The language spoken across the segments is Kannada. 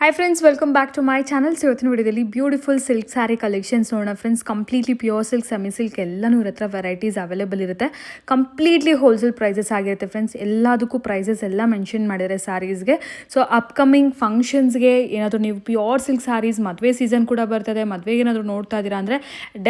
Hi friends, welcome back to my channel. ಇವತ್ತಿನ ವಿಡಿಯೋದಲ್ಲಿ ಬ್ಯೂಟಿಫುಲ್ ಸಿಲ್ಕ್ ಸ್ಯಾರಿ ಕಲೆಕ್ಷನ್ಸ್ ನೋಡೋಣ friends. Completely pure silk, semi silk ಎಲ್ಲನೂ ಇವ್ರ ಹತ್ರ ವೆರೈಟೀಸ್ ಅವೈಲೇಬಲ್ ಇರುತ್ತೆ. ಕಂಪ್ಲೀಟ್ಲಿ ಹೋಲ್ಸೇಲ್ ಪ್ರೈಸಸ್ ಆಗಿರುತ್ತೆ ಫ್ರೆಂಡ್ಸ್. ಎಲ್ಲದಕ್ಕೂ ಪ್ರೈಸಸ್ ಎಲ್ಲ ಮೆನ್ಷನ್ ಮಾಡಿದ್ದಾರೆ ಸ್ಯಾರೀಸ್ಗೆ. ಸೊ ಅಪ್ಕಮಿಂಗ್ ಫಂಕ್ಷನ್ಸ್ಗೆ ಏನಾದರೂ ನೀವು ಪ್ಯೂರ್ ಸಿಲ್ಕ್ ಸ್ಯಾರೀಸ್, ಮದುವೆ ಸೀಸನ್ ಕೂಡ ಬರ್ತದೆ, ಮದುವೆಗೆ ಏನಾದರೂ ನೋಡ್ತಾ ಇದ್ದೀರಾ ಅಂದರೆ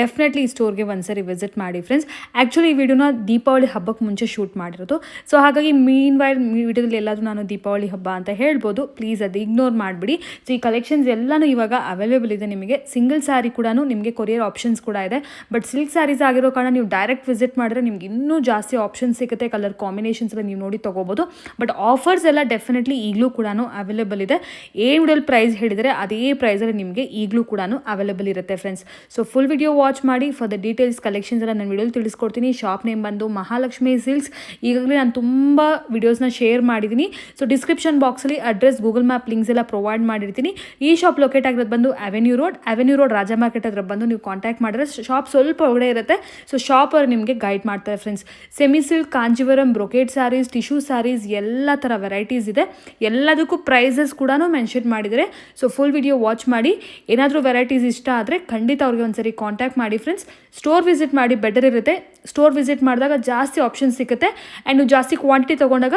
ಡೆಫಿನೆಟ್ಲಿ ಈ ಸ್ಟೋರ್ಗೆ ಒಂದ್ಸರಿ ವಿಸಿಟ್ ಮಾಡಿ ಫ್ರೆಂಡ್ಸ್. ಆ್ಯಕ್ಚುಲಿ ಈ ವಿಡಿಯೋನ ದೀಪಾವಳಿ ಹಬ್ಬಕ್ಕೆ ಮುಂಚೆ ಶೂಟ್ ಮಾಡಿರೋದು. ಸೊ ಹಾಗಾಗಿ ಮೀನ್ ವೈಲ್ ವಿಡಿಯೋದಲ್ಲಿ ಎಲ್ಲಾದರೂ ನಾನು ದೀಪಾವಳಿ ಹಬ್ಬ ಅಂತ ಹೇಳ್ಬೋದು, ಪ್ಲೀಸ್ ಅದು ಇಗ್ನೋರ್ ಮಾಡಿಬಿಡಿ. ಸೊ ಈ ಕಲೆಕ್ಷನ್ಸ್ ಎಲ್ಲನೂ ಇವಾಗ ಅವೈಲೇಬಲ್ ಇದೆ ನಿಮಗೆ. ಸಿಂಗಲ್ ಸ್ಯಾರಿ ಕೂಡ ನಿಮಗೆ ಕೊರಿಯರ್ ಆಪ್ಷನ್ಸ್ ಕೂಡ ಇದೆ. ಬಟ್ ಸಿಲ್ಕ್ ಸ್ಯಾರೀಸ್ ಆಗಿರೋ ಕಾರಣ ನೀವು ಡೈರೆಕ್ಟ್ ವಿಸಿಟ್ ಮಾಡಿದ್ರೆ ನಿಮ್ಗೆ ಇನ್ನೂ ಜಾಸ್ತಿ ಆಪ್ಷನ್ಸ್ ಸಿಗುತ್ತೆ. ಕಲರ್ ಕಾಂಬಿನೇಷನ್ಸ್ ಎಲ್ಲ ನೀವು ನೋಡಿ ತೊಗೋಬೋದು. ಬಟ್ ಆಫರ್ಸ್ ಎಲ್ಲ ಡೆಫಿನೆಟ್ಲಿ ಈಗಲೂ ಕೂಡ ಅವೈಲೇಬಲ್ ಇದೆ. ಏನು ವಿಡಿಯೋಲಿ ಪ್ರೈಸ್ ಹೇಳಿದರೆ ಅದೇ ಪ್ರೈಸಲ್ಲಿ ನಿಮಗೆ ಈಗಲೂ ಕೂಡ ಅವೈಲೇಬಲ್ ಇರುತ್ತೆ friends. So full video watch ಮಾಡಿ. ಫಾರ್ ದ ಡೀಟೇಲ್ಸ್ ಕಲೆಕ್ಷನ್ಸ್ ಎಲ್ಲ ನಾನು ವಿಡಿಯೋಲಿ ತಿಳಿಸ್ಕೊಡ್ತೀನಿ. ಶಾಪ್ ನೇಮ್ ಬಂದು ಮಹಾಲಕ್ಷ್ಮಿ ಸಿಲ್ಕ್ಸ್. ಈಗಾಗಲೇ ನಾನು ತುಂಬ ವಿಡಿಯೋಸ್ನ ಶೇರ್ ಮಾಡಿದ್ದೀನಿ. ಸೊ ಡಿಸ್ಕ್ರಿಪ್ಷನ್ ಬಾಕ್ಸಲ್ಲಿ ಅಡ್ರೆಸ್, ಗೂಗಲ್ ಮ್ಯಾಪ್ ಲಿಂಕ್ಸ್ ಎಲ್ಲ ಪ್ರೊವೈಡ್ ಮಾಡಿರ್ತೀನಿ. ಈ ಶಾಪ್ ಲೊಕೇಟ್ ಆಗಿರೋದು ಬಂದು ಅವೆನ್ಯೂ ರೋಡ್ ರಾಜ ಮಾರ್ಕೆಟ್ ಹತ್ರ ಬಂದು ನೀವು ಕಾಂಟ್ಯಾಕ್ಟ್ ಮಾಡಿದ್ರೆ ಶಾಪ್ ಸ್ವಲ್ಪ ಒಳಗಡೆ ಇರುತ್ತೆ. ಸೊ ಶಾಪ್ ಅವರು ನಿಮಗೆ ಗೈಡ್ ಮಾಡ್ತಾರೆ friends. Semi silk, Kanjeevaram, brocade saris, tissue saris ಎಲ್ಲ ಥರ ವೆರೈಟೀಸ್ ಇದೆ. ಎಲ್ಲದಕ್ಕೂ ಪ್ರೈಸಸ್ ಕೂಡ ಮೆನ್ಷನ್ ಮಾಡಿದರೆ. ಸೊ ಫುಲ್ ವಿಡಿಯೋ ವಾಚ್ ಮಾಡಿ. ಏನಾದರೂ ವೆರೈಟೀಸ್ ಇಷ್ಟ ಆದರೆ ಖಂಡಿತ ಅವ್ರಿಗೆ ಒಂದ್ಸರಿ ಕಾಂಟ್ಯಾಕ್ಟ್ ಮಾಡಿ ಫ್ರೆಂಡ್ಸ್. ಸ್ಟೋರ್ ವಿಸಿಟ್ ಮಾಡಿ, ಬೆಟರ್ ಇರುತ್ತೆ. ಸ್ಟೋರ್ ವಿಸಿಟ್ ಮಾಡಿದಾಗ ಜಾಸ್ತಿ ಆಪ್ಷನ್ಸ್ ಸಿಗುತ್ತೆ. ಆ್ಯಂಡ್ ನೀವು ಜಾಸ್ತಿ ಕ್ವಾಂಟಿಟಿ ತೊಗೊಂಡಾಗ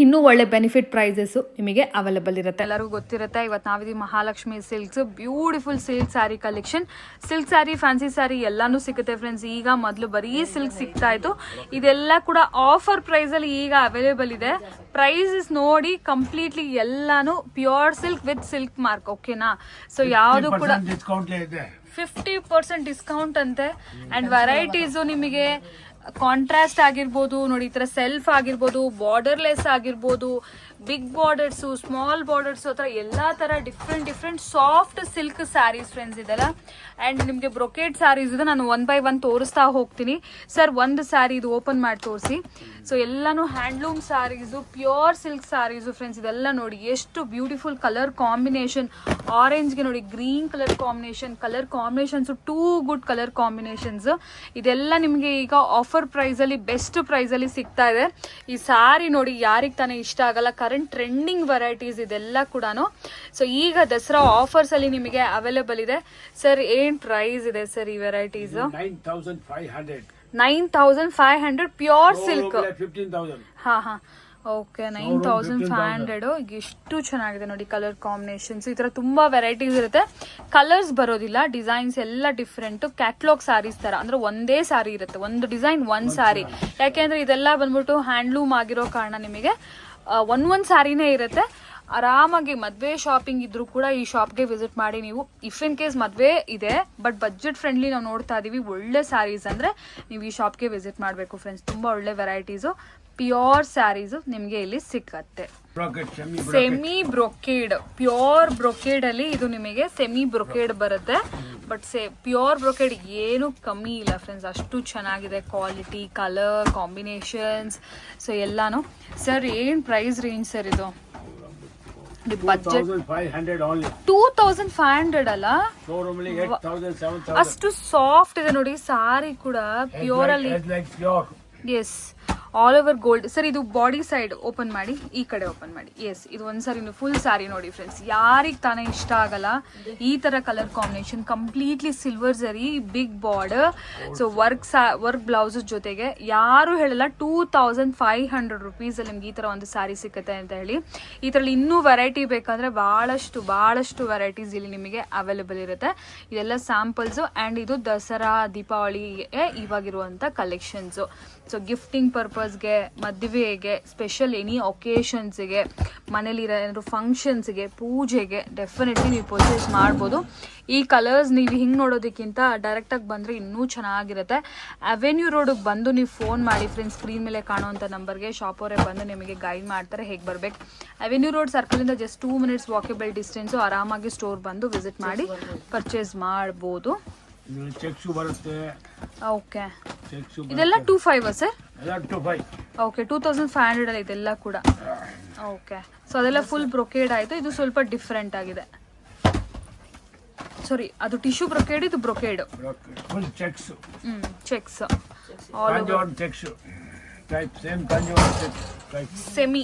ಇನ್ನೂ ಒಳ್ಳೆ ಬೆನಿಫಿಟ್ ಪ್ರೈಸಸ್ಸು ನಿಮಗೆ ಅವೈಲೇಬಲ್ ಇರುತ್ತೆ. ಎಲ್ಲರಿಗೂ ಗೊತ್ತಿರುತ್ತೆ, ಇವತ್ತು ನಾವಿದ್ದೀವಿ Mahalakshmi silks. Beautiful silk sari collection. Silk sari, fancy sari ಎಲ್ಲನೂ ಸಿಗುತ್ತೆ ಫ್ರೆಂಡ್ಸ್. ಈಗ ಮೊದಲು ಬರೀ ಸಿಲ್ಕ್ ಸಿಗ್ತಾ ಇತ್ತು, ಇದೆಲ್ಲ ಕೂಡ ಆಫರ್ ಪ್ರೈಸಲ್ಲಿ ಈಗ ಅವೈಲೇಬಲ್ ಇದೆ. ಪ್ರೈಸಸ್ ನೋಡಿ, ಕಂಪ್ಲೀಟ್ಲಿ ಎಲ್ಲಾನು pure silk with silk mark. ಓಕೆನಾ? ಸೊ ಯಾವುದು ಕೂಡ 50% ಡಿಸ್ಕೌಂಟ್ ಅಂತೆ. ಆ್ಯಂಡ್ ವೆರೈಟೀಸು ನಿಮಗೆ ಕಾಂಟ್ರಾಸ್ಟ್ ಆಗಿರ್ಬೋದು, ನೋಡಿ ಈ ಥರ ಸೆಲ್ಫ್ ಆಗಿರ್ಬೋದು, ಬಾರ್ಡರ್ಲೆಸ್ ಆಗಿರ್ಬೋದು, ಬಿಗ್ ಬಾರ್ಡರ್ಸು, ಸ್ಮಾಲ್ ಬಾರ್ಡರ್ಸು, ಆ ಥರ ಎಲ್ಲ ಥರ different soft silk saris friends ಇದೆಲ್ಲ. ಆ್ಯಂಡ್ ನಿಮಗೆ ಬ್ರೊಕೇಡ್ ಸ್ಯಾರೀಸ್ ಇದೆ. ನಾನು ಒನ್ ಬೈ ಒನ್ ತೋರಿಸ್ತಾ ಹೋಗ್ತೀನಿ. ಸರ್ ಒಂದು ಸ್ಯಾರಿ ಇದು ಓಪನ್ ಮಾಡಿ ತೋರಿಸಿ. ಸೊ ಎಲ್ಲನೂ handloom saris, pure silk saris friends. ಇದೆಲ್ಲ ನೋಡಿ ಎಷ್ಟು ಬ್ಯೂಟಿಫುಲ್ ಕಲರ್ ಕಾಂಬಿನೇಷನ್. ಆರೆಂಜ್ಗೆ ನೋಡಿ green colour combinations too good colour combinations. ಇದೆಲ್ಲ ನಿಮಗೆ ಈಗ ಆಫರ್ ಪ್ರೈಸಲ್ಲಿ, ಬೆಸ್ಟ್ ಪ್ರೈಸಲ್ಲಿ ಸಿಗ್ತಾ ಇದೆ. ಈ ಸ್ಯಾರಿ ನೋಡಿ ಯಾರಿಗೆ ತಾನೇ ಇಷ್ಟ ಆಗಲ್ಲ. ಕರೆಂಟ್ ಟ್ರೆಂಡಿಂಗ್ ವೆರೈಟೀಸ್ ಇದೆಲ್ಲ ಕೂಡ. ಸೊ ಈಗ ದಸರಾ ಆಫರ್ಸ್ ಅಲ್ಲಿ ನಿಮಗೆ ಅವೈಲೇಬಲ್ ಇದೆ. ಸರ್ ಏನ್ ಪ್ರೈಸ್ ಇದೆ ಸರ್ ಈ ವೆರೈಟೀಸ್? 9500 pure silk. ಹಾ ಓಕೆ, 9500. ಎಷ್ಟು ಚೆನ್ನಾಗಿದೆ ನೋಡಿ ಕಲರ್ ಕಾಂಬಿನೇಷನ್ಸ್. ಈ ತರ ತುಂಬಾ ವೆರೈಟೀಸ್ ಇರುತ್ತೆ. ಕಲರ್ಸ್ ಬರೋದಿಲ್ಲ, ಡಿಸೈನ್ಸ್ ಎಲ್ಲ ಡಿಫ್ರೆಂಟ್. ಕ್ಯಾಟ್ಲಾಗ್ ಸ್ಯಾರೀಸ್ ತರ, ಅಂದ್ರೆ ಒಂದೇ ಸ್ಯಾರಿ ಇರುತ್ತೆ, ಒಂದು ಡಿಸೈನ್ ಒಂದ್ ಸ್ಯಾರಿ. ಯಾಕೆಂದ್ರೆ ಇದೆಲ್ಲ ಬಂದ್ಬಿಟ್ಟು ಹ್ಯಾಂಡ್ಲೂಮ್ ಆಗಿರೋ ಕಾರಣ ನಿಮಗೆ ಒಂದ್ ಸ್ಯಾರಿನೇ ಇರುತ್ತೆ. ಆರಾಮಾಗಿ ಮದುವೆ ಶಾಪಿಂಗ್ ಇದ್ರೂ ಕೂಡ ಈ ಶಾಪ್ಗೆ ವಿಸಿಟ್ ಮಾಡಿ ನೀವು. ಇಫ್ ಇನ್ ಕೇಸ್ ಮದುವೆ ಇದೆ ಬಟ್ ಬಜೆಟ್ ಫ್ರೆಂಡ್ಲಿ ನಾವು ನೋಡ್ತಾ ಇದೀವಿ ಒಳ್ಳೆ ಸ್ಯಾರೀಸ್ ಅಂದ್ರೆ ನೀವು ಈ ಶಾಪ್ಗೆ ವಿಸಿಟ್ ಮಾಡಬೇಕು ಫ್ರೆಂಡ್ಸ್. ತುಂಬಾ ಒಳ್ಳೆ ವೆರೈಟೀಸು, ಪ್ಯೂರ್ ಸ್ಯಾರೀಸು ನಿಮಗೆ ಇಲ್ಲಿ ಸಿಕ್ಕತ್ತೆ. ಸೆಮಿ ಬ್ರೊಕೇಡ್, ಪ್ಯೂರ್ ಬ್ರೊಕೇಡ್ ಅಲ್ಲಿ ಇದು ನಿಮಗೆ ಸೆಮಿ ಬ್ರೊಕೇಡ್ ಬರುತ್ತೆ. ಬಟ್ ಪ್ಯೂರ್ ಬ್ರೊಕೇಡ್ ಏನು ಕಮ್ಮಿ ಇಲ್ಲ ಫ್ರೆಂಡ್ಸ್, ಅಷ್ಟು ಚೆನ್ನಾಗಿದೆ ಕ್ವಾಲಿಟಿ, ಕಲರ್ ಕಾಂಬಿನೇಷನ್ಸ್. ಸೊ ಎಲ್ಲಾನು. ಸರ್ ಏನ್ ಪ್ರೈಸ್ ರೇಂಜ್ ಸರ್ ಇದು? ಬಜೆಟ್ 2500 ಅಲ್ಲ, ಅಷ್ಟು ಸಾಫ್ಟ್ ಇದೆ ನೋಡಿ ಸಾರಿ ಕೂಡ. ಪ್ಯೂರ್ ಅಲ್ಲಿ yes, all over gold. Sir ಇದು ಬಾಡಿ ಸೈಡ್ ಓಪನ್ ಮಾಡಿ, ಈ ಕಡೆ ಓಪನ್ ಮಾಡಿ. ಎಸ್, ಇದು ಒಂದ್ಸರಿ ಫುಲ್ ಸ್ಯಾರಿ ನೋಡಿ ಫ್ರೆಂಡ್ಸ್. ಯಾರಿಗೆ ತಾನೇ ಇಷ್ಟ ಆಗಲ್ಲ ಈ ತರ colour combination. Completely silver zari, big border. So work blouse ಜೊತೆಗೆ ಯಾರು ಹೇಳಲ್ಲ 2500 ರುಪೀಸ್ ಅಲ್ಲಿ ನಿಮ್ಗೆ ಈ ತರ ಒಂದು ಸ್ಯಾರಿ ಸಿಕ್ಕತ್ತೆ ಅಂತ ಹೇಳಿ. ಈ ತರಲ್ಲಿ ಇನ್ನೂ ವೆರೈಟಿ ಬೇಕಂದ್ರೆ ಬಹಳಷ್ಟು ವೆರೈಟೀಸ್ ಇಲ್ಲಿ ನಿಮಗೆ ಅವೈಲೇಬಲ್ ಇರುತ್ತೆ. ಇದೆಲ್ಲ ಸ್ಯಾಂಪಲ್ಸು. ಆ್ಯಂಡ್ ಇದು ದಸರಾ ದೀಪಾವಳಿಗೆ ಇವಾಗಿರುವಂಥ ಕಲೆಕ್ಷನ್ಸು. ಸೊ ಗಿಫ್ಟಿಂಗ್ ಪರ್ಪಸ್ಗೆ, ಮದುವೆಗೆ, ಸ್ಪೆಷಲ್ ಎನಿ ಒಕೇಶನ್ಸ್ಗೆ, ಮನೇಲಿರೋ ಏನಾದ್ರು ಫಂಕ್ಷನ್ಸ್ಗೆ, ಪೂಜೆಗೆ ಡೆಫಿನೆಟ್ಲಿ ನೀವು ಪರ್ಚೇಸ್ ಮಾಡ್ಬೋದು. ಈ ಕಲರ್ಸ್ ನೀವು ಹಿಂಗೆ ನೋಡೋದಕ್ಕಿಂತ ಡೈರೆಕ್ಟಾಗಿ ಬಂದರೆ ಇನ್ನೂ ಚೆನ್ನಾಗಿರುತ್ತೆ. ಅವೆನ್ಯೂ ರೋಡಿಗೆ ಬಂದು ನೀವು ಫೋನ್ ಮಾಡಿ ಫ್ರೆಂಡ್ಸ್. ಸ್ಕ್ರೀನ್ ಮೇಲೆ ಕಾಣುವಂಥ ನಂಬರ್ಗೆ ಶಾಪ್ ಅವರೇ ಬಂದು ನಿಮಗೆ ಗೈಡ್ ಮಾಡ್ತಾರೆ ಹೇಗೆ ಬರಬೇಕು. ಅವೆನ್ಯೂ ರೋಡ್ ಸರ್ಕಲಿಂದ ಜಸ್ಟ್ 2 minutes ವಾಕೇಬಲ್ ಡಿಸ್ಟೆನ್ಸು. ಆರಾಮಾಗಿ ಸ್ಟೋರ್ ಬಂದು ವಿಸಿಟ್ ಮಾಡಿ ಪರ್ಚೇಸ್ ಮಾಡ್ಬೋದು. ಬರುತ್ತೆ. ಓಕೆ, ಇದೆಲ್ಲ 25 ಸರ್? ಓಕೆ, 2500 ಅಲ್ಲಿ ಇದೆಲ್ಲ ಕೂಡ. ಓಕೆ, ಸೊ ಅದೆಲ್ಲ ಫುಲ್ ಬ್ರೊಕೇಡ್ ಆಯಿತು. ಇದು ಸ್ವಲ್ಪ ಡಿಫ್ರೆಂಟ್ ಆಗಿದೆ. ಸಾರಿ, ಅದು ಟಿಶ್ಯೂ ಬ್ರೊಕೇಡ್, ಇದು brocade. Checks all over. Semi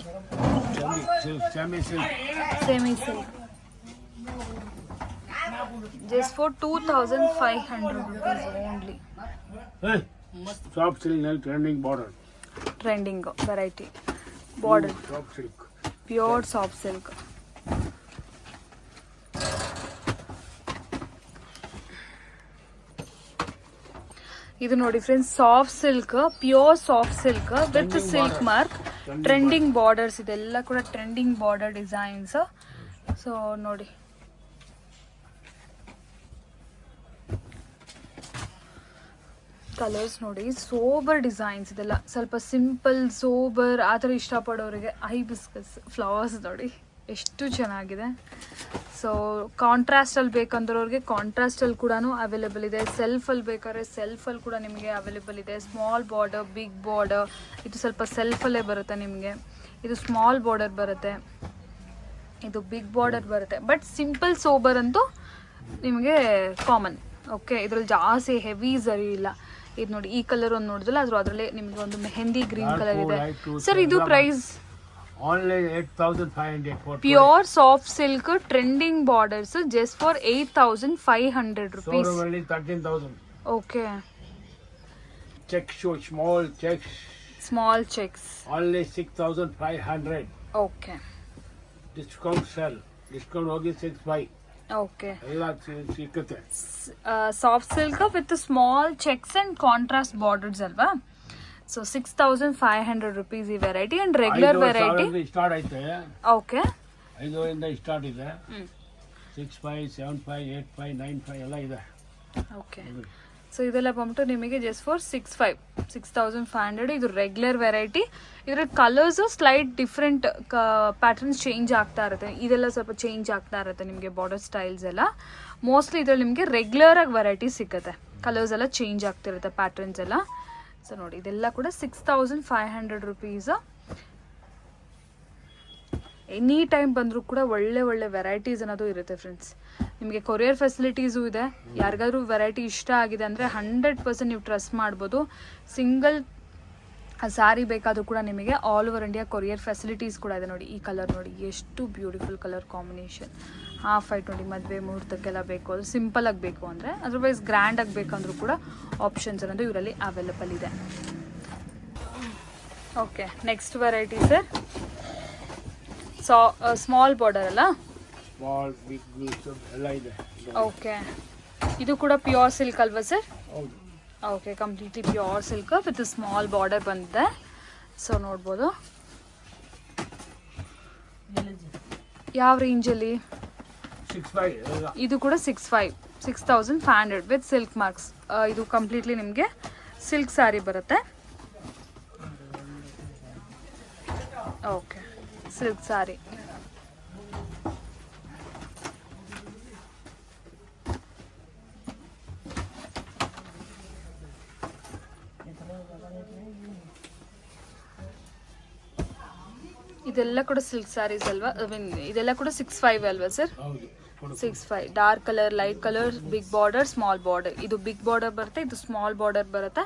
silk. Just for 2500 rupees only. Soft silk ನಲ್ಲಿ trending border. Trending variety border, soft silk, pure soft silk. ಇದು ನೋಡಿ friends, soft silk, pure soft silk with silk mark, trending borders. ಇದೆಲ್ಲ ಕೂಡ ಟ್ರೆಂಡಿಂಗ್ ಬಾರ್ಡರ್ ಡಿಸೈನ್ಸ್. ಸೊ ನೋಡಿ, ಕಲರ್ಸ್ ನೋಡಿ, ಸೋಬರ್ ಡಿಸೈನ್ಸ್. ಇದೆಲ್ಲ ಸ್ವಲ್ಪ ಸಿಂಪಲ್ ಸೋಬರ್ ಆ ಥರ ಇಷ್ಟಪಡೋರಿಗೆ ಹೈಬಿಸ್ಕಸ್ ಫ್ಲವರ್ಸ್ ನೋಡಿ ಎಷ್ಟು ಚೆನ್ನಾಗಿದೆ. ಸೊ ಕಾಂಟ್ರಾಸ್ಟಲ್ಲಿ ಬೇಕಂದ್ರವ್ರಿಗೆ ಕಾಂಟ್ರಾಸ್ಟಲ್ಲಿ ಕೂಡ ಅವೈಲೇಬಲ್ ಇದೆ. ಸೆಲ್ಫಲ್ಲಿ ಬೇಕಾದ್ರೆ ಸೆಲ್ಫಲ್ಲಿ ಕೂಡ ನಿಮಗೆ ಅವೈಲೇಬಲ್ ಇದೆ. Small border, big border. ಇದು ಸ್ವಲ್ಪ ಸೆಲ್ಫಲ್ಲೇ ಬರುತ್ತೆ ನಿಮಗೆ. ಇದು ಸ್ಮಾಲ್ ಬಾರ್ಡರ್ ಬರುತ್ತೆ, ಇದು ಬಿಗ್ ಬಾರ್ಡರ್ ಬರುತ್ತೆ. ಬಟ್ ಸಿಂಪಲ್ ಸೋಬರ್ ಅಂತೂ ನಿಮಗೆ ಕಾಮನ್. ಓಕೆ, ಇದ್ರಲ್ಲಿ ಜಾಸ್ತಿ ಹೆವಿ ಸರಿ ಇಲ್ಲ. ಇದು ನೋಡಿ, ಈ ಕಲರ್ ಒಂದು ನೋಡಿದ್ರಲ್ಲ, ಅದರಲ್ಲೇ ನಿಮಗೆ ಒಂದು ಮೆಹಂದಿ ಗ್ರೀನ್ ಕಲರ್ ಇದೆ. ಸರ್ ಇದು price only 8500 pure soft silk trending borders just for 8500 rupees. only 13000. Okay, Check show, small checks, small checks. only 6500. Okay discount sale, discount ಹೋಗಿ 65. ಓಕೆ, ಎಲ್ಲ ಸಿಕ್ಕುತ್ತೆ. Soft silk with small checks and contrast borders ಅಲ್ವಾ. ಸೊ 6500 rupees ಈ variety. And regular variety start ಐತೆ. ಓಕೆ, 5 ಸ್ಟಾರ್ಟ್ ಇದೆ. 65, 75, 85, 95 ಎಲ್ಲ ಇದೆ. ಓಕೆ. ಸೊ ಇದೆಲ್ಲ ಬಂದ್ಬಿಟ್ಟು ನಿಮಗೆ ಜಸ್ಟ್ ಫಾರ್ 6500. ಇದು ರೆಗ್ಯುಲರ್ ವೆರೈಟಿ. ಇದರ colours slight different patterns change ಆಗ್ತಾ ಇರುತ್ತೆ. ಇದೆಲ್ಲ ಸ್ವಲ್ಪ ಚೇಂಜ್ ಆಗ್ತಾ ಇರುತ್ತೆ ನಿಮಗೆ ಬಾರ್ಡರ್ ಸ್ಟೈಲ್ಸ್ ಎಲ್ಲ. ಮೋಸ್ಟ್ಲಿ ಇದರಲ್ಲಿ ನಿಮಗೆ ರೆಗ್ಯುಲರ್ ಆಗಿ ವೆರೈಟಿ ಸಿಗುತ್ತೆ. ಕಲರ್ಸ್ ಎಲ್ಲ ಚೇಂಜ್ ಆಗ್ತಿರುತ್ತೆ, ಪ್ಯಾಟರ್ನ್ಸ್ ಎಲ್ಲ. ಸೊ ನೋಡಿ, ಇದೆಲ್ಲ ಕೂಡ 6500 rupees. ಎನಿ ಟೈಮ್ ಬಂದರೂ ಕೂಡ ಒಳ್ಳೆ ಒಳ್ಳೆ ವೆರೈಟೀಸ್ ಅನ್ನೋದು ಇರುತ್ತೆ ಫ್ರೆಂಡ್ಸ್. ನಿಮಗೆ ಕೊರಿಯರ್ ಫೆಸಿಲಿಟೀಸು ಇದೆ. ಯಾರಿಗಾದ್ರೂ ವೆರೈಟಿ ಇಷ್ಟ ಆಗಿದೆ ಅಂದರೆ 100% ನೀವು ಟ್ರಸ್ಟ್ ಮಾಡ್ಬೋದು. ಸಿಂಗಲ್ ಸ್ಯಾರಿ ಬೇಕಾದರೂ ಕೂಡ ನಿಮಗೆ all over India courier facilities ಕೂಡ ಇದೆ. ನೋಡಿ, ಈ ಕಲರ್ ನೋಡಿ ಎಷ್ಟು beautiful colour combination. Half white ನೋಡಿ, ಮದುವೆ ಮುಹೂರ್ತಕ್ಕೆಲ್ಲ ಬೇಕು, ಅದು ಸಿಂಪಲಾಗಿ ಬೇಕು ಅಂದರೆ. ಅದರ್ವೈಸ್ ಗ್ರ್ಯಾಂಡಾಗಿ ಬೇಕಂದ್ರೂ ಕೂಡ ಆಪ್ಷನ್ಸ್ ಅನ್ನೋದು ಇವರಲ್ಲಿ ಅವೈಲೇಬಲ್ ಇದೆ. Okay, next variety sir, small border ಅಲ್ಲ. ಸ್ಮಾಲ್, ಬಿಗ್ ಎಲ್ಲ ಇದೆ. ಓಕೆ, ಇದು ಕೂಡ ಪ್ಯೂರ್ ಸಿಲ್ಕ್ ಅಲ್ವಾ ಸರ್? ಹೌದು. Okay, completely pure silk with small border ಬಂದಿದೆ. ಸೊ ನೋಡ್ಬೋದು ಯಾವ ರೇಂಜಲ್ಲಿ. 65 ಇದು ಕೂಡ 6500 ವಿತ್ ಸಿಲ್ಕ್ ಮಾರ್ಕ್ಸ್. ಇದು ಕಂಪ್ಲೀಟ್ಲಿ ನಿಮಗೆ ಸಿಲ್ಕ್ ಸ್ಯಾರಿ ಬರುತ್ತೆ. Okay, silk sari. ಇದೆಲ್ಲ ಕೂಡ ಸಿಲ್ಕ್ ಸ್ಯಾರೀಸ್ ಅಲ್ವಾ? ಐ ಮೀನ್ ಇದೆಲ್ಲ ಕೂಡ 65 ಅಲ್ವಾ ಸರ್? ಹೌದು. 65. Dark colour, light colour, big border, small border. ಇದು ಬಿಗ್ ಬಾರ್ಡರ್ ಬರುತ್ತೆ, ಇದು ಸ್ಮಾಲ್ ಬಾರ್ಡರ್ ಬರುತ್ತೆ.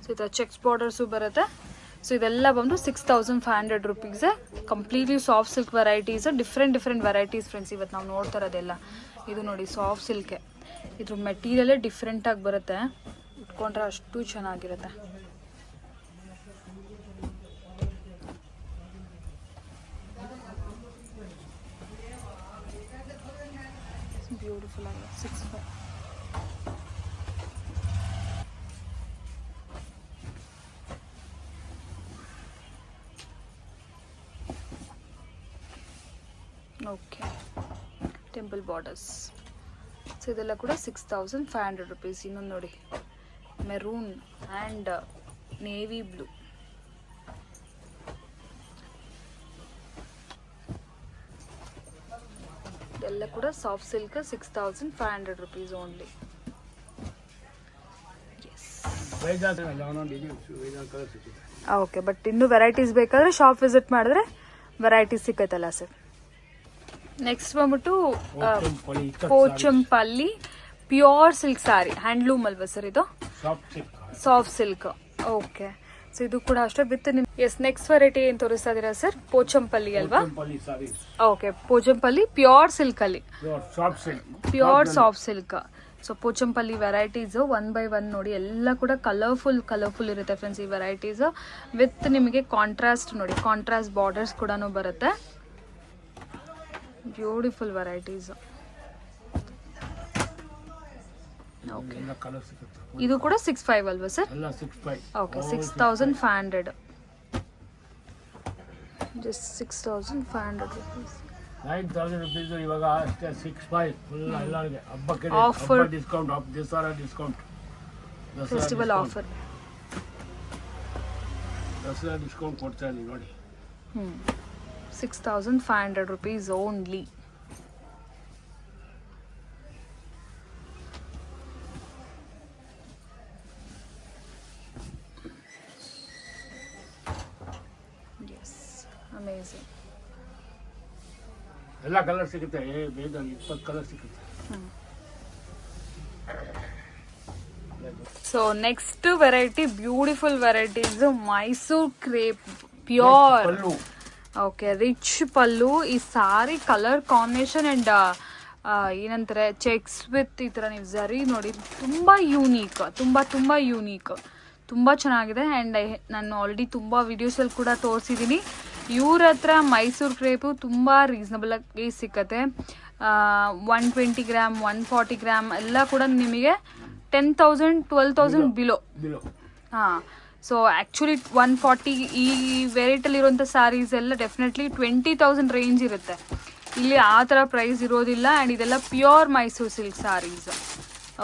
ಸೊ ಇದು ಚೆಕ್ಸ್ ಬಾರ್ಡರ್ಸು ಬರುತ್ತೆ. ಸೊ ಇದೆಲ್ಲ ಬಂದು 6500 rupees. Completely soft silk varieties, different varieties friends ಇವತ್ತು ನಾವು ನೋಡ್ತಾ ಇರೋದೆಲ್ಲ. ಇದು ನೋಡಿ, ಸಾಫ್ಟ್ ಸಿಲ್ಕೆ. ಇದ್ರ ಮೆಟೀರಿಯಲೇ ಡಿಫ್ರೆಂಟಾಗಿ ಬರುತ್ತೆ, ಇಟ್ಕೊಂಡ್ರೆ ಅಷ್ಟು ಚೆನ್ನಾಗಿರುತ್ತೆ. ಬ್ಯೂಟಿಫುಲ್ ಆಗಿದೆ. 65. Okay, temple borders. ಸೊ ಇದೆಲ್ಲ ಕೂಡ 6500 rupees. ಇನ್ನೊಂದು ನೋಡಿ, ಮೆರೂನ್ ಆ್ಯಂಡ್ ನೇವಿ ಬ್ಲೂ. ಇದೆಲ್ಲ ಕೂಡ soft silk 6500 rupees only. Okay, but ಇನ್ನೂ ವೆರೈಟೀಸ್ ಬೇಕಾದರೆ ಶಾಪ್ ವಿಸಿಟ್ ಮಾಡಿದ್ರೆ ವೆರೈಟೀಸ್ ಸಿಕ್ಕತ್ತಲ್ಲ ಸರ್. ನೆಕ್ಸ್ಟ್ ಬಂದ್ಬಿಟ್ಟು Pochampally pure silk sari, handloom ಅಲ್ವಾ ಸರ್ ಇದು? Soft silk. ಓಕೆ, ಸೊ ಇದು ಕೂಡ ಅಷ್ಟೇ ವಿತ್ ನಿಮ್ ಎಸ್ ನೆಕ್ಸ್ಟ್ ವೆರೈಟಿ ಏನು ತೋರಿಸ್ತಾ ಇದ್ದೀರಾ ಸರ್? ಪೋಚಂಪಲ್ಲಿ ಅಲ್ವಾ? Pally sarees, okay, Pochampally pure silk ಅಲ್ಲಿ, soft silk, pure soft silk. So Pochampally varieties 1 by 1 ನೋಡಿ, ಎಲ್ಲ ಕೂಡ ಕಲರ್ಫುಲ್ ಇರುತ್ತೆ ಫ್ರೆಂಡ್ಸ್ ಈ ವೆರೈಟೀಸು. ವಿತ್ ನಿಮಗೆ ಕಾಂಟ್ರಾಸ್ಟ್ ನೋಡಿ, ಕಾಂಟ್ರಾಸ್ಟ್ ಬಾರ್ಡರ್ಸ್ ಕೂಡ ಬರುತ್ತೆ. Beautiful varieties. ಓಕೆ, ಇದು ಕೂಡ 6,500 ಅಲ್ವಾ sir? Okay, 6,500, just 6,500 rupees. 9,000 rupees ಇವಾಗ ಅಷ್ಟೇ. 6,500 ಫುಲ್ ಎಲ್ಲರಿಗೆ ಹಬ್ಬಕ್ಕೆ Offer. Discount, Dasara discount, festival offer. Dasara discount ಕೊಡ್ತಾ ಇದ್ದೀವಿ ನೋಡಿ. 6,500 rupees ಓನ್ಲಿ. Yes, amazing. ಎಲ್ಲ ಕಲರ್ ಸಿಗುತ್ತೆ, ಬೇಗ 20 ಕಲರ್ ಸಿಗುತ್ತೆ. So next variety beautiful varieties Mysore crepe pure. Pallu, okay, rich pallu. ಈ ಸಾರಿ ಕಲರ್ ಕಾಂಬಿನೇಷನ್ ಅಂಡ್ ಏನಂತಾರೆ ಚೆಕ್ಸ್ ವಿತ್ ಈ ಥರ ನೀವು ಝರಿ ನೋಡಿ, ತುಂಬ ಯೂನೀಕ್, ತುಂಬ ಯೂನೀಕ್, ತುಂಬ ಚೆನ್ನಾಗಿದೆ. ಆ್ಯಂಡ್ ನಾನು ಆಲ್ರೆಡಿ ತುಂಬ ವಿಡಿಯೋಸಲ್ಲಿ ಕೂಡ ತೋರಿಸಿದ್ದೀನಿ. ಇವ್ರ ಹತ್ರ ಮೈಸೂರು ಕ್ರೇಪು ತುಂಬ ರೀಸನಬಲಾಗಿ ಸಿಕ್ಕತ್ತೆ. 120 ಗ್ರಾಮ್, 140 ಗ್ರಾಮ್ ಎಲ್ಲ ಕೂಡ ನಿಮಗೆ 10,000 12,000 ಬಿಲೋ. ಹಾಂ, ಸೊ ಆ್ಯಕ್ಚುಲಿ 140 ಈ ವೆರೈಟಲ್ಲಿರುವಂಥ ಸ್ಯಾರೀಸ್ ಎಲ್ಲ ಡೆಫಿನೆಟ್ಲಿ 20,000 ರೇಂಜ್ ಇರುತ್ತೆ. ಇಲ್ಲಿ ಆ ಥರ ಪ್ರೈಸ್ ಇರೋದಿಲ್ಲ. ಆ್ಯಂಡ್ ಇದೆಲ್ಲ pure Mysuru silk sarees.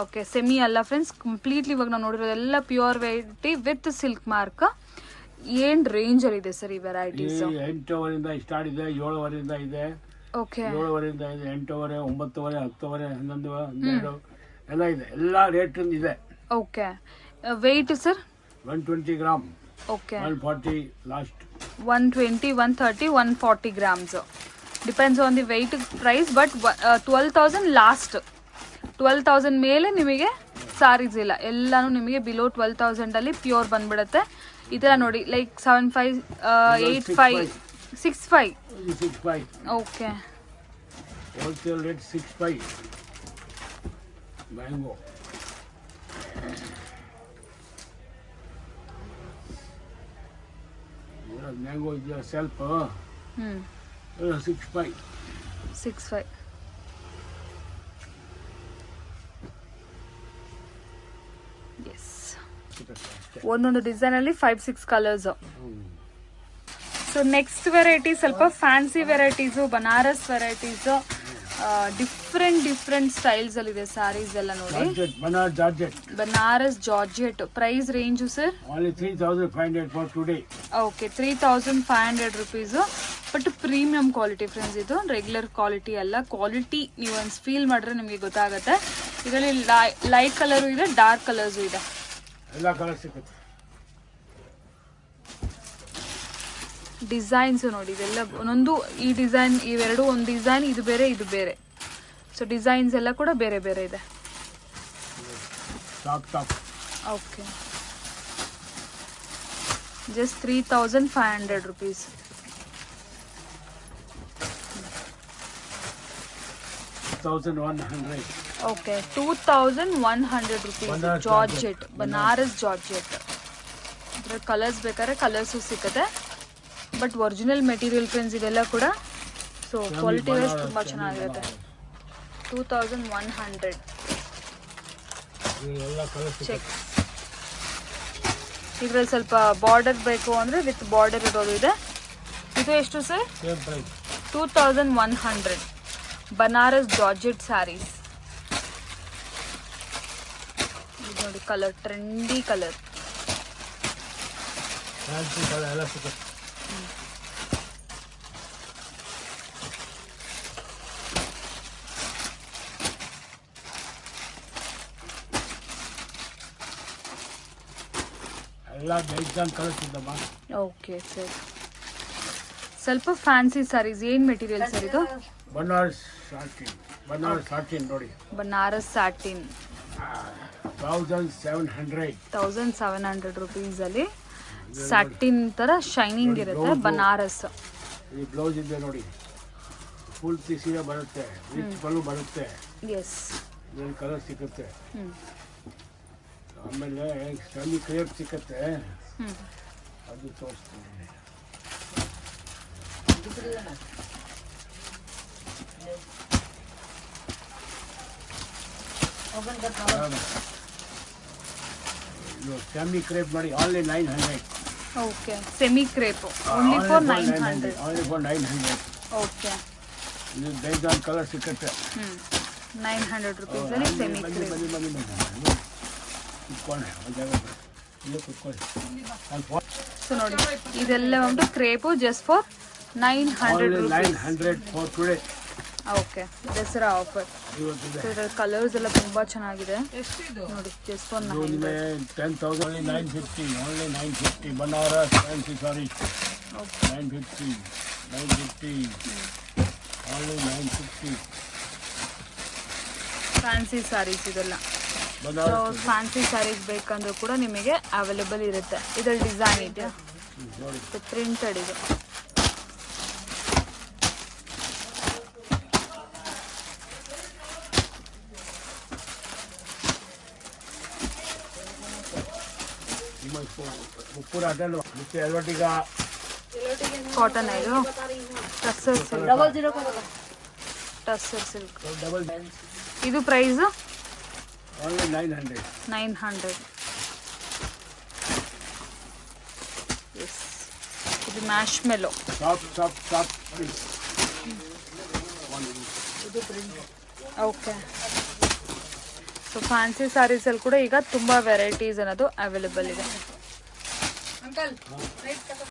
Okay, semi ಅಲ್ಲ ಫ್ರೆಂಡ್ಸ್, ಕಂಪ್ಲೀಟ್ಲಿ ಇವಾಗ ನಾವು ನೋಡಿರೋದೆಲ್ಲ pure variety with silk mark. ಏನ್ ರೇಂಜ್ ಅಲ್ಲಿ ಇದೆ ಸರ್ ಈ ವೆರೈಟೀಸ್? 8,000 ಸ್ಟಾರ್ಟ್ ಇದೆ, 7,000 ಇದೆ, ಓಕೆ, 7,000 ಇದೆ, 8,000, 9,000, 10,000, 11, 12 ಎಲ್ಲ ಇದೆ. ಎಲ್ಲ ರೇಟ್ ಇದೆ. Okay, weight sir? 120 gram, okay, 140 last. 120, 130, 140 grams depends on the weight price. But 12,000 last. 12,000 ಮೇಲೆ ನಿಮಗೆ ಸಾರೀಸ್ ಇಲ್ಲ, ಎಲ್ಲಾನು ನಿಮಗೆ ಬಿಲೋ 12,000 ಅಲ್ಲಿ ಪ್ಯೂರ್ ಬಂದ್ಬಿಡುತ್ತೆ. ಈ ಥರ ನೋಡಿ, like 75, 85, 65. Okay, wholesale rate 65. Mango mango ಇದೆಯಾ ಸೆಲ್ಫ್, 65. 65. ಎಸ್, ಒಂದೊಂದು ಡಿಸೈನ್ ಅಲ್ಲಿ 5-6 ಕಲರ್ಸ್. ಸೊ ನೆಕ್ಸ್ಟ್ ವೆರೈಟಿ ಸ್ವಲ್ಪ fancy varieties, Banaras varieties, different styles ಅಲ್ಲಿ ಇದೆ ಸ್ಯಾರೀಸ್ ಎಲ್ಲ ನೋಡಿ. Banaras georgette. Price range sir? Only 3,500 for today. Okay, 3,500 rupees. But premium quality friends, ಇದು ರೆಗ್ಯುಲರ್ ಕ್ವಾಲಿಟಿ ಅಲ್ಲ. ಕ್ವಾಲಿಟಿ ನೀವು ಒಂದು ಫೀಲ್ ಮಾಡಿದ್ರೆ ನಿಮಗೆ ಗೊತ್ತಾಗುತ್ತೆ. ಇದರಲ್ಲಿ ಲೈಟ್ ಕಲರು ಇದೆ, ಡಾರ್ಕ್ ಕಲರ್ಸು ಇದೆ, ಎಲ್ಲ ಕಲರ್ ಸಿಗುತ್ತೆ. ಡಿಸೈನ್ಸ್ ನೋಡಿ, ಇದೆಲ್ಲ ಒಂದೊಂದು ಈ ಡಿಸೈನ್, ಇವೆರಡು ಒಂದು ಡಿಸೈನ್, ಇದು ಬೇರೆ ಇದು ಬೇರೆ. ಸೊ ಡಿಸೈನ್ಸ್ ಎಲ್ಲ ಕೂಡ ಬೇರೆ ಬೇರೆ ಇದೆ. Okay, just 3,500 rupees. Okay, 2,100 rupees. Georgette, Banaras georgette. ಇದರ ಕಲರ್ಸ್ ಬೇಕಾದ್ರೆ ಕಲರ್ಸು ಸಿಗುತ್ತೆ. ಬಟ್ ಒರಿಜಿನಲ್ ಮೆಟೀರಿಯಲ್ ಫ್ರೆಂಡ್ಸ್ ಇದೆಲ್ಲ ಕೂಡ. ಸೊ ಕ್ವಾಲಿಟಿ ವೈಸ್ ತುಂಬ ಚೆನ್ನಾಗಿರುತ್ತೆ. 2,100. ಚೆಕ್. ಇದರಲ್ಲಿ ಸ್ವಲ್ಪ ಬಾರ್ಡರ್ ಬೇಕು ಅಂದರೆ ವಿತ್ ಬಾರ್ಡರ್ ಇರೋದು ಇದೆ. ಇದು ಎಷ್ಟು ಸರ್? 2,100. ಬನಾರಸ್ ಜಾರ್ಜೆಟ್ ಸ್ಯಾರೀಸ್. ಇದು ನೋಡಿ colour, trendy colour. Okay sir, ಸ್ವಲ್ಪ ಫ್ಯಾನ್ಸಿ ಸ್ಯಾರೀಸ್. ಏನು ಮೆಟೀರಿಯಲ್ ಸರ್ ಇದು? ಬನಾರಸ್ ಸಾಟಿನ್. ಬನಾರಸ್ ಸಾಟಿನ್ ನೋಡಿ, ಬನಾರಸ್ ಸಾಟಿನ್. 1,700 1,700 ರುಪೀಸಲ್ಲಿ ಸ್ಯಾಟಿನ್ ಥರ ಶೈನಿಂಗ್ ಇರುತ್ತೆ, ಬನಾರಸ್. ಈ ಬ್ಲೌಸ್ ಇದೆ ನೋಡಿ, ಫುಲ್ ಸೀರೆ ಬರುತ್ತೆ, ರಿಚ್ ಪಲ್ಲು ಬರುತ್ತೆ, ಎಸ್. ಇದರಲ್ಲಿ ಕಲರ್ ಸಿಗುತ್ತೆ. ಹ್ಞೂ ಆಮೇಲೆ ಸೆಮಿ ಕ್ರೇಪ್ ಸಿಕ್ಕತ್ತೆ, ಹ್ಞೂ ಅದು ತೋರಿಸ್ತೀನಿ. ಇದು ಸೆಮಿ ಕ್ರೇಪ್ ನೋಡಿ, only 900. Okay, semi crepe only for 900. Only for 900. Okay, ಇದು ಬೇಸ್ಡ್ ಆನ್ ಕಲರ್ ಸಿಕ್ಕತ್ತೆ. 900 ರುಪೀಸಲ್ಲಿ ಸೆಮಿ ಬನ್ನಿ ಕ್ರೇಪ್. ಬನ್ನಿ ಬನ್ನಿ ಬನ್ನಿ ಕುತ್ಕೊಳ್ಳಿ, ಒಂದು ಜಾಗ ಇಲ್ಲೇ ಕುತ್ಕೊಳ್ಳಿ. ಸೊ ನೋಡಿ, ಇದೆಲ್ಲ ಒಂದು crepe just for 900 rupees. 900 for today. Okay, Dasara offer. ಇವತ್ತಿದೆ. ಸೊ ಇದರ ಕಲರ್ಸ್ ಎಲ್ಲ ತುಂಬ ಚೆನ್ನಾಗಿದೆ ನೋಡಿ, just for 900. 10,000 only 950. Only 950. Banaras fancy saree. Okay, 950. 950. Only 950. Fancy sarees ಇದೆಲ್ಲ. So Banaras. ಫ್ಯಾನ್ಸಿ ಸ್ಯಾರೀಸ್ ಬೇಕಂದ್ರೂ ಕೂಡ ನಿಮಗೆ ಅವೈಲೇಬಲ್ ಇರುತ್ತೆ. ಇದರಲ್ಲಿ ಡಿಸೈನ್ ಇದೆಯಾ, ನೋಡಿ, ಪ್ರಿಂಟೆಡ್ ಇದು. ಉಪ್ಪುರ ಅದನ್ನು ಮತ್ತೆ ಎಲ್ವಟ್ಟಿಗ ಕಾಟನ್ ಇದು, tussar silk. Tussar silk. Double ಇದು ಪ್ರೈಸು ಓನ್ಲಿ 900. 900. ಎಸ್, ಇದು marshmallow. Soft okay, so fancy ಸ್ಯಾರೀಸಲ್ಲಿ ಕೂಡ ಈಗ ತುಂಬ ವೆರೈಟೀಸ್ ಅನ್ನೋದು ಅವೈಲೇಬಲ್ ಇದೆ.